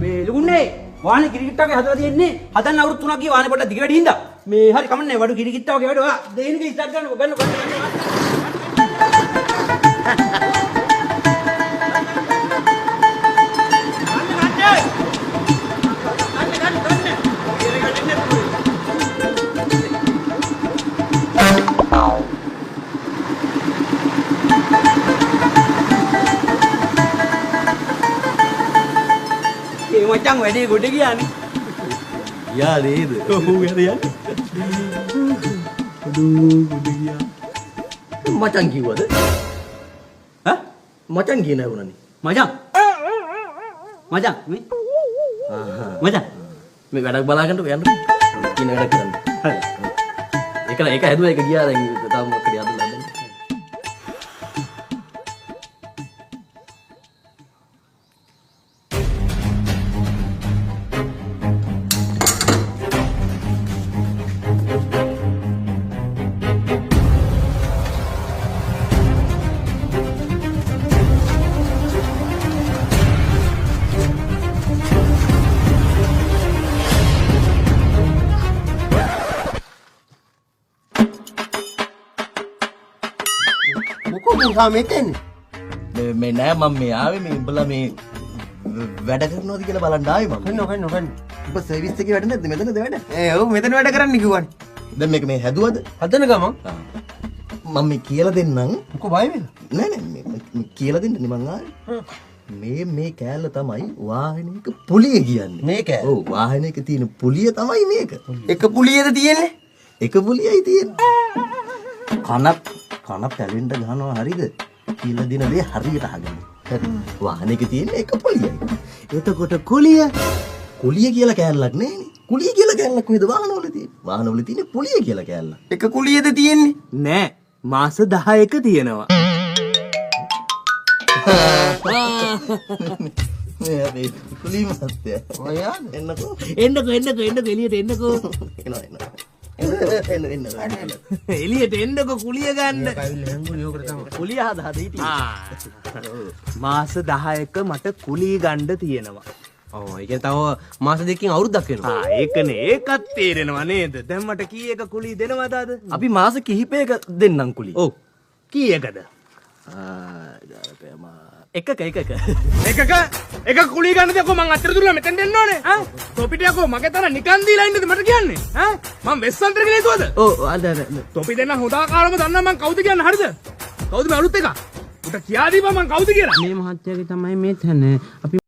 මේ ලුකුන්නේ වාහනේ කිරිකිට්ටාගේ හදලා තියෙන්නේ හදන්න අවුරුදු 3ක් ගිය වාහනේ පොඩ්ඩක් දිග වැඩි හින්දා මේ හරි කමන්නේ වඩු කිරිකිට්ටාගේ වැඩ ඔයා දෙහිනක ස්ටාර්ට් ගන්නකො ගන්න macam wedi gede gini. Ya deh. Oh ya. Aduh, gede gini. Macam gimana deh? Hah? Macam gimana guna nih? Macam? Macam? Macam? Me badak balakan tuh kan? Kini ada kan? Eka itu eka dia yang kita mau kerja dulu. මේ නෑ මම මේ ආවේ මේ උඹලා මේ වැඩ කරනවද කියලා බලන්න ආවේ මම. කන්න. උඹ සර්විස් එකේ වැඩ නැද්ද මෙතනද වැඩ? ඔව් මෙතන වැඩ කරන්න කිව්වනේ. දැන් මේක මේ හැදුවද? හදන ගමන් මම මේ කියලා දෙන්නම්. මොකෝ බය වෙලා? නෑ මේ කියලා දෙන්නනේ මං ආවේ. මේ කෑල්ල තමයි වාහනයක පුලිය කියන්නේ. මේ කෑල්ල? ඔව් වාහනයක තියෙන පුලිය තමයි මේක. එක පුලියද තියෙන්නේ? එක පුලියයි තියෙන්නේ. කන පැලෙන්න ගහනවා හරිද? කියලා දින දේ හරියට අහගන්න. හරි. වාහනයක තියෙන එක පුලියයි. එතකොට කුලිය කියලා කෑල්ලක් නෑනේ. කුලිය කියලා කෑල්ලක් කොහෙද වාහනවල තියෙන්නේ? වාහනවල තියෙන්නේ පුලිය කියලා කෑල්ලක්. එක කුලියද තියෙන්නේ? නෑ. මාස 10ක තියෙනවා. මේ අපේ කුලී මහත්තයා. ඔයා එන්නකෝ. එන්නකෝ එළියට එන්නකෝ. එන්න. එළියට එන්නකෝ කුලිය ගන්න. කුලිය හදා මාස 10ක මට කුලිය ගන්න තියෙනවා. ඔව් ඒක තව මාස දෙකකින් අවුරුද්දක් වෙනවා. ඒකනේ ඒකත් තේරෙනවා නේද? දැන් මට කීයක කුලිය දෙනවද අද? අපි මාස කිහිපයක දෙන්නම් කුලිය. ඔව්. කීයකද? එකක කුලිය ගන්නද කො මං අතර දුරලා මෙතෙන් දෙන්න ඕනේ ඈ තොපිටියකෝ මගේ තන නිකන් දීලා ඉන්නද මට කියන්නේ ඈ මං වෙස්සන්තර කියලා හිතුවද ඔව් අද තොපි දෙන්න හොදාකාරම දන්නා මං කවුද කියන්න හරිද කවුද මේ අලුත් එක උට කියා දීපන් මං කවුද කියලා මේ මහත්තයාගේ තමයි මේ තැන අපි